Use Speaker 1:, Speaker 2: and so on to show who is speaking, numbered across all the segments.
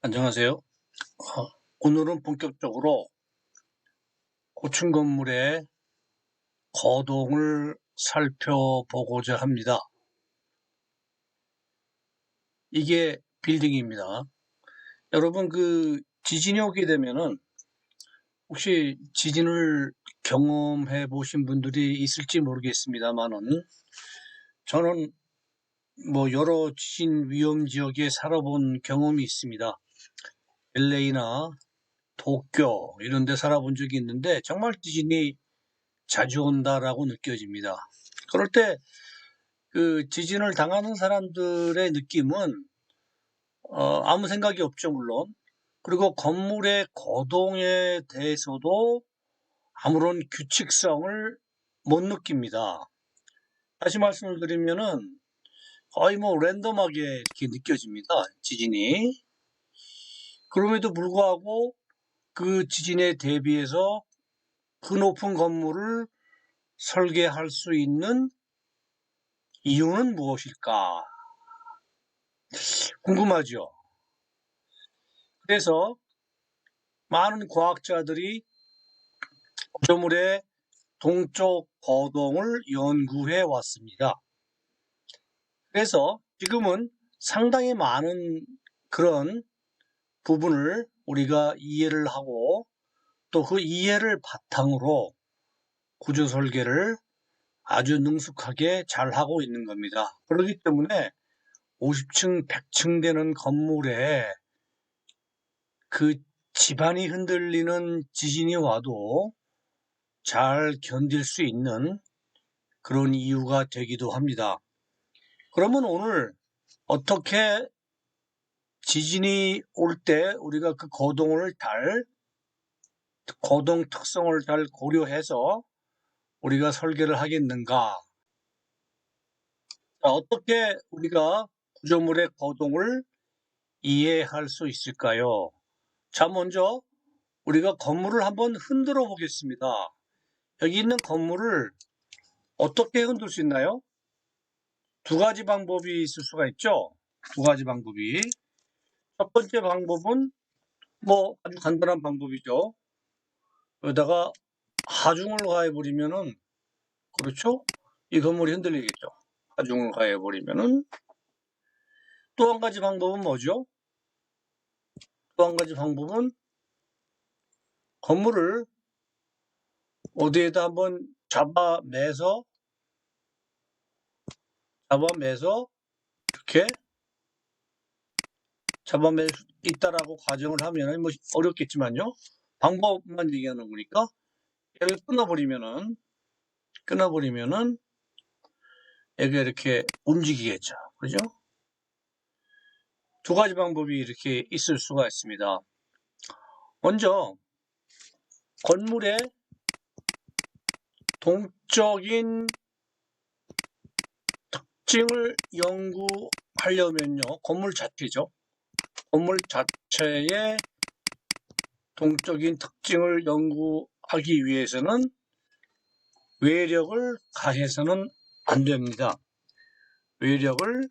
Speaker 1: 안녕하세요. 오늘은 본격적으로 고층 건물의 거동을 살펴보고자 합니다. 이게 빌딩입니다. 여러분, 지진이 오게 되면은 혹시 지진을 경험해 보신 분들이 있을지 모르겠습니다만은 저는 여러 지진 위험 지역에 살아본 경험이 있습니다. LA나 도쿄 이런 데 살아본 적이 있는데 정말 지진이 자주 온다라고 느껴집니다. 그럴 때 지진을 당하는 사람들의 느낌은 아무 생각이 없죠, 물론. 그리고 건물의 거동에 대해서도 아무런 규칙성을 못 느낍니다. 다시 말씀을 드리면은 거의 랜덤하게 이렇게 느껴집니다, 지진이. 그럼에도 불구하고 그 지진에 대비해서 그 높은 건물을 설계할 수 있는 이유는 무엇일까? 궁금하죠? 그래서 많은 과학자들이 구조물의 동쪽 거동을 연구해 왔습니다. 그래서 지금은 상당히 많은 그런 부분을 우리가 이해를 하고 또 그 이해를 바탕으로 구조 설계를 아주 능숙하게 잘 하고 있는 겁니다. 그렇기 때문에 50층, 100층 되는 건물에 그 집안이 흔들리는 지진이 와도 잘 견딜 수 있는 그런 이유가 되기도 합니다. 그러면 오늘 어떻게 지진이 올 때 우리가 그 거동 특성을 잘 고려해서 우리가 설계를 하겠는가? 어떻게 우리가 구조물의 거동을 이해할 수 있을까요? 자, 먼저 우리가 건물을 한번 흔들어 보겠습니다. 여기 있는 건물을 어떻게 흔들 수 있나요? 두 가지 방법이 있을 수가 있죠. 두 가지 방법이. 첫 번째 방법은 아주 간단한 방법이죠. 여기다가 하중을 가해버리면은, 그렇죠? 이 건물이 흔들리겠죠. 하중을 가해버리면은. 또 한 가지 방법은 뭐죠? 또 한 가지 방법은 건물을 어디에다 한번 잡아매서 이렇게 잡아맬 수 있다라고 가정을 하면은 어렵겠지만요. 방법만 얘기하는 거니까 얘를 끊어버리면은 얘가 이렇게 움직이겠죠. 그죠? 두 가지 방법이 이렇게 있을 수가 있습니다. 먼저 건물의 동적인 특징을 연구하려면요. 건물 자체죠. 건물 자체의 동적인 특징을 연구하기 위해서는 외력을 가해서는 안 됩니다. 외력을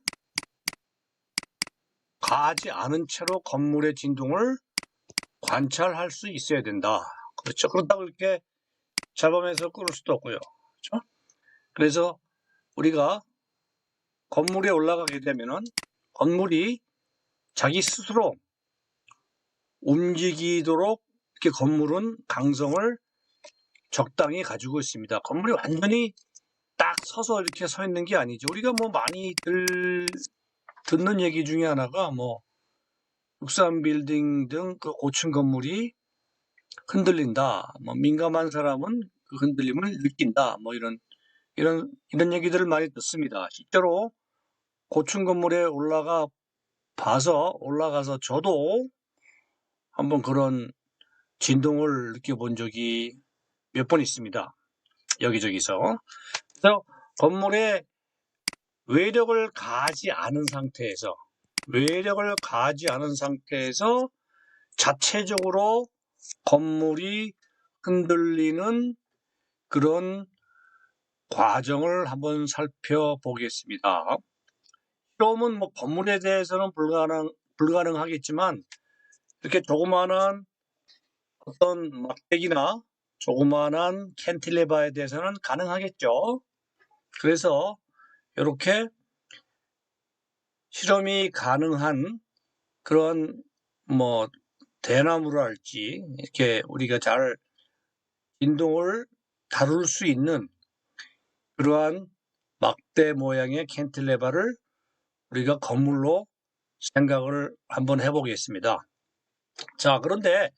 Speaker 1: 가하지 않은 채로 건물의 진동을 관찰할 수 있어야 된다. 그렇죠. 그렇다고 이렇게 잡아매서 끌을 수도 없고요. 그렇죠? 그래서 우리가 건물에 올라가게 되면은 건물이 자기 스스로 움직이도록 이렇게 건물은 강성을 적당히 가지고 있습니다. 건물이 완전히 딱 서서 이렇게 서 있는 게 아니죠. 우리가 많이 듣는 얘기 중에 하나가 63빌딩 등 그 고층 건물이 흔들린다. 민감한 사람은 그 흔들림을 느낀다. 이런 얘기들을 많이 듣습니다. 실제로 고층 건물에 올라가서 저도 한번 그런 진동을 느껴본 적이 몇 번 있습니다. 여기저기서. 그래서 건물에 외력을 가하지 않은 상태에서 자체적으로 건물이 흔들리는 그런 과정을 한번 살펴보겠습니다. 실험은 건물에 대해서는 불가능하겠지만 이렇게 조그마한 어떤 막대기나 조그마한 캔틸레버에 대해서는 가능하겠죠. 그래서 이렇게 실험이 가능한 그런 뭐 대나무랄지 이렇게 우리가 잘 진동을 다룰 수 있는 그러한 막대 모양의 캔틸레버를 우리가 건물로 생각을 한번 해보겠습니다. 자, 그런데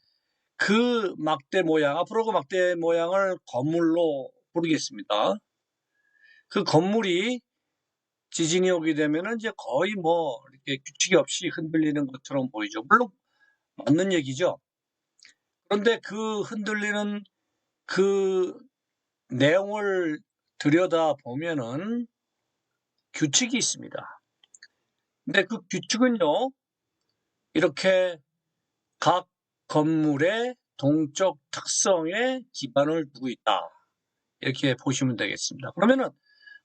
Speaker 1: 그 막대 모양, 앞으로 그 막대 모양을 건물로 부르겠습니다. 그 건물이 지진이 오게 되면은 이제 거의 뭐 이렇게 규칙이 없이 흔들리는 것처럼 보이죠. 물론 맞는 얘기죠. 그런데 그 흔들리는 그 내용을 들여다 보면은 규칙이 있습니다. 근데 그 규칙은요, 이렇게 각 건물의 동적 특성에 기반을 두고 있다. 이렇게 보시면 되겠습니다. 그러면은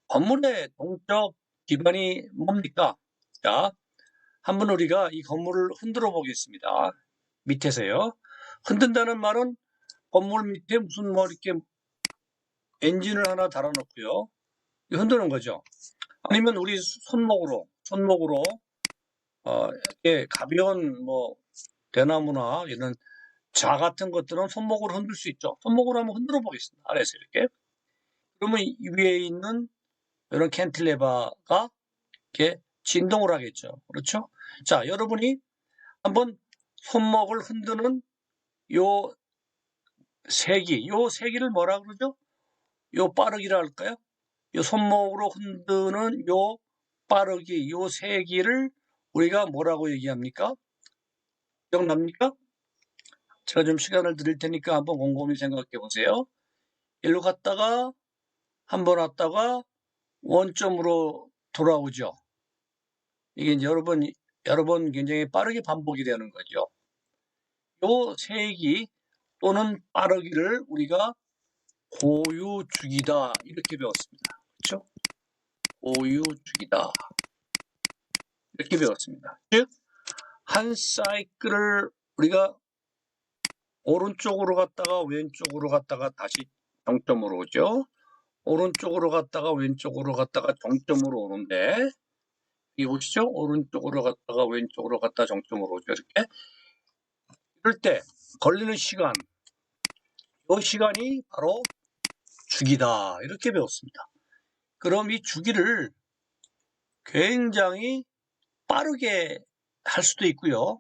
Speaker 1: 건물의 동적 기반이 뭡니까? 자, 한번 우리가 이 건물을 흔들어 보겠습니다. 밑에서요. 흔든다는 말은 건물 밑에 무슨 뭐 이렇게 엔진을 하나 달아놓고요. 흔드는 거죠. 아니면 우리 손목으로 이렇게 가벼운 뭐 대나무나 이런 자 같은 것들은 손목으로 흔들 수 있죠. 손목으로 한번 흔들어 보겠습니다. 아래에서 이렇게. 그러면 이 위에 있는 이런 캔틸레버가 이렇게 진동을 하겠죠. 그렇죠? 자, 여러분이 한번 손목을 흔드는 요 요 세기를 뭐라 그러죠? 요 빠르기라 할까요? 요 손목으로 흔드는 요 빠르기, 요 세기를 우리가 뭐라고 얘기합니까? 기억납니까? 제가 좀 시간을 드릴 테니까 한번 곰곰이 생각해 보세요. 일로 갔다가 한번 왔다가 원점으로 돌아오죠. 이게 이제 여러 번 굉장히 빠르게 반복이 되는 거죠. 요 세기 또는 빠르기를 우리가 고유주기다 이렇게 배웠습니다. 그렇죠? 고유주기다 이렇게 배웠습니다. 즉, 한 사이클을 우리가 오른쪽으로 갔다가 왼쪽으로 갔다가 다시 정점으로 오죠. 오른쪽으로 갔다가 왼쪽으로 갔다가 정점으로 오는데 이 보시죠. 오른쪽으로 갔다가 왼쪽으로 갔다 정점으로 오죠. 이렇게 이럴 때 걸리는 시간, 이 시간이 바로 주기다 이렇게 배웠습니다. 그럼 이 주기를 굉장히 빠르게 할 수도 있고요.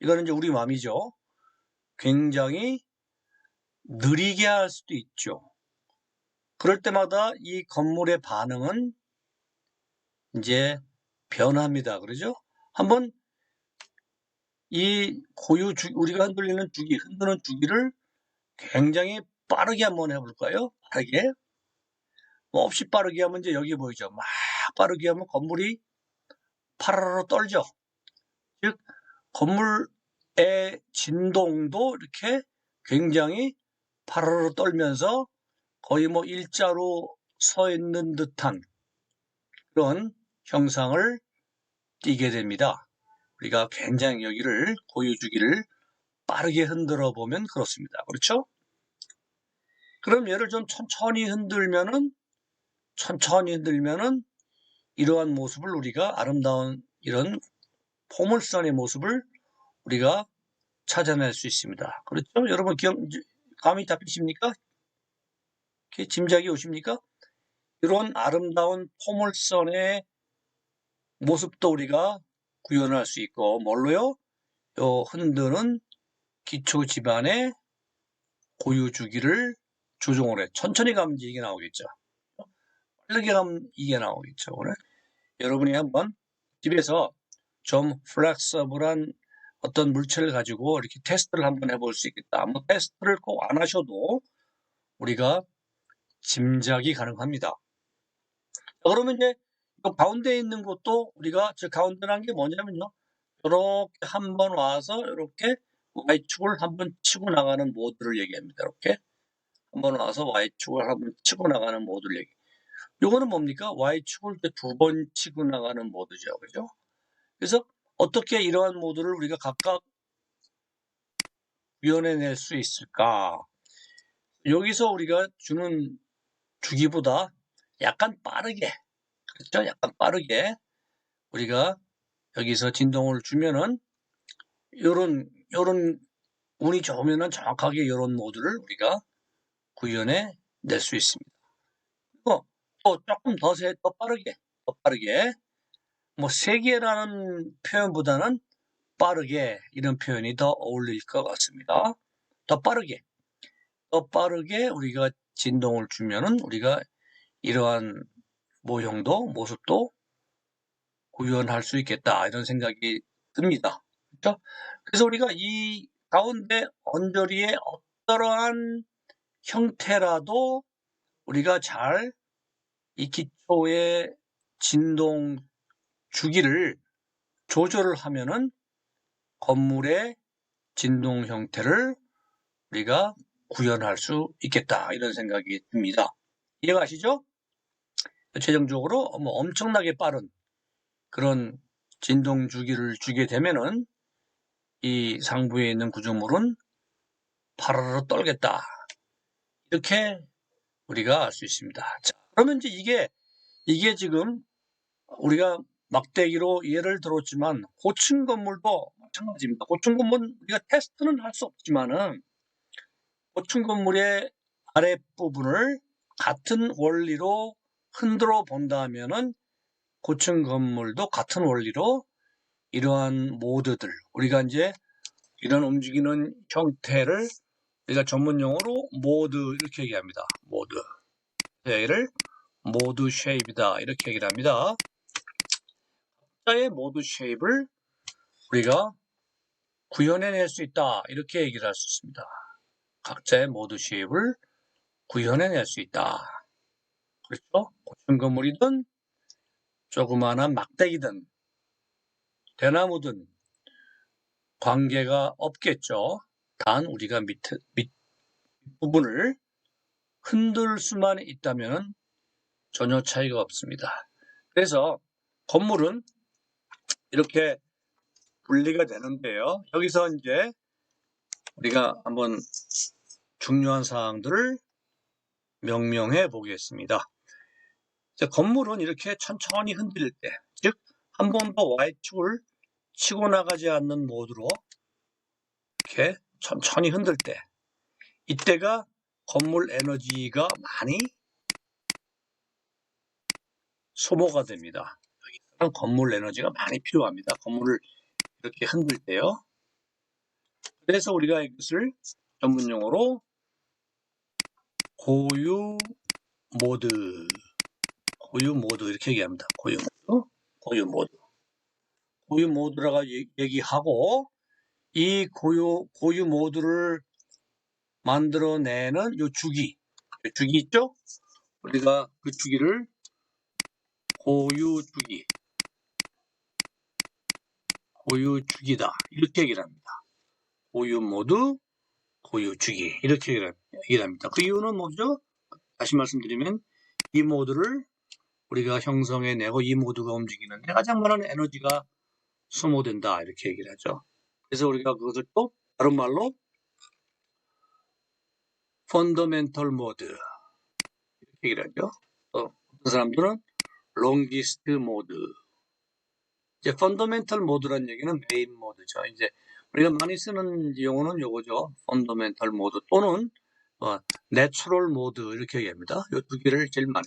Speaker 1: 이거는 이제 우리 마음이죠. 굉장히 느리게 할 수도 있죠. 그럴 때마다 이 건물의 반응은 이제 변합니다. 그러죠? 한번 이 우리가 흔드는 주기를 굉장히 빠르게 한번 해볼까요? 빠르게. 뭐 없이 빠르게 하면 이제 여기 보이죠? 막 빠르게 하면 건물이 파라라로 떨죠. 즉, 건물의 진동도 이렇게 굉장히 파라라로 떨면서 거의 뭐 일자로 서 있는 듯한 그런 형상을 띠게 됩니다. 우리가 굉장히 여기를 고유주기를 빠르게 흔들어 보면 그렇습니다. 그렇죠? 그럼 얘를 좀 천천히 흔들면은 이러한 모습을 우리가 아름다운 이런 포물선의 모습을 우리가 찾아낼 수 있습니다. 그렇죠? 여러분 감이 잡히십니까? 짐작이 오십니까? 이런 아름다운 포물선의 모습도 우리가 구현할 수 있고 뭘로요? 요 흔드는 기초 집안의 고유주기를 조종을 해. 천천히 가면 이게 나오겠죠. 빠르게 가면 이게 나오겠죠. 오늘 여러분이 한번 집에서 좀 플렉서블한 어떤 물체를 가지고 이렇게 테스트를 한번 해볼 수 있겠다. 뭐 테스트를 꼭 안 하셔도 우리가 짐작이 가능합니다. 그러면 이제 가운데에 있는 것도 우리가 저 가운데라는 게 뭐냐면요. 이렇게 한번 와서 이렇게 Y축을 한번 치고 나가는 모드를 얘기합니다. 이렇게 한번 와서 Y축을 한번 치고 나가는 모드를 얘기. 요거는 뭡니까? Y축을 두 번 치고 나가는 모드죠. 그죠? 그래서 어떻게 이러한 모드를 우리가 각각 구현해낼 수 있을까? 여기서 우리가 주는 주기보다 약간 빠르게, 그렇죠? 약간 빠르게 우리가 여기서 진동을 주면은 요런 운이 좋으면은 정확하게 이런 모드를 우리가 구현해 낼 수 있습니다. 그리고 또 조금 더 빠르게 뭐 세게라는 표현보다는 빠르게 이런 표현이 더 어울릴 것 같습니다. 더 빠르게 우리가 진동을 주면은 우리가 이러한 모습도 구현할 수 있겠다 이런 생각이 듭니다. 그렇죠? 그래서 우리가 이 가운데 언저리의 어떠한 형태라도 우리가 잘 이 기초의 진동 주기를 조절을 하면은 건물의 진동 형태를 우리가 구현할 수 있겠다 이런 생각이 듭니다. 이해가시죠? 최종적으로 뭐 엄청나게 빠른 그런 진동 주기를 주게 되면은 이 상부에 있는 구조물은 파르르 떨겠다. 이렇게 우리가 알 수 있습니다. 자, 그러면 이제 이게 지금 우리가 막대기로 예를 들었지만 고층 건물도 마찬가지입니다. 고층 건물 우리가 테스트는 할 수 없지만은 고층 건물의 아랫부분을 같은 원리로 흔들어 본다면은 고층 건물도 같은 원리로 이러한 모드들 우리가 이제 이런 움직이는 형태를 우리가 전문 용어로 모드 이렇게 얘기합니다. 모드. 얘를 모드 쉐입이다 이렇게 얘기를 합니다. 각자의 모드 쉐입을 우리가 구현해낼 수 있다 이렇게 얘기를 할 수 있습니다. 각자의 모드 쉐입을 구현해낼 수 있다. 그렇죠? 고층 건물이든 조그마한 막대기든 대나무든 관계가 없겠죠. 단 우리가 밑부분을 흔들 수만 있다면 전혀 차이가 없습니다. 그래서 건물은 이렇게 분리가 되는데요. 여기서 이제 우리가 한번 중요한 사항들을 명명해 보겠습니다. 건물은 이렇게 천천히 흔들 때, 즉 한 번도 Y축을 치고 나가지 않는 모드로 이렇게 천천히 흔들 때, 이때가 건물 에너지가 많이 소모가 됩니다. 여기서는 건물 에너지가 많이 필요합니다. 건물을 이렇게 흔들 때요. 그래서 우리가 이것을 전문 용어로 고유 모드 이렇게 얘기합니다. 고유 모드라고 얘기하고 이 고유 모드를 만들어내는 요 주기 있죠? 우리가 그 주기를 고유 주기다 이렇게 얘기를 합니다. 고유 모드, 고유 주기 이렇게 얘기를 합니다. 그 이유는 뭐죠? 다시 말씀드리면 이 모드를 우리가 형성해내고 이 모드가 움직이는데 가장 많은 에너지가 소모된다 이렇게 얘기를 하죠. 그래서 우리가 그것을 또 다른 말로 펀더멘털 모드 이렇게 얘기를 하죠. 또 어떤 사람들은 롱기스트 모드. 이제 펀더멘털 모드란 얘기는 메인 모드죠. 이제 우리가 많이 쓰는 용어는 요거죠. 펀더멘털 모드 또는 내추럴 모드 이렇게 얘기합니다. 이 두 개를 제일 많이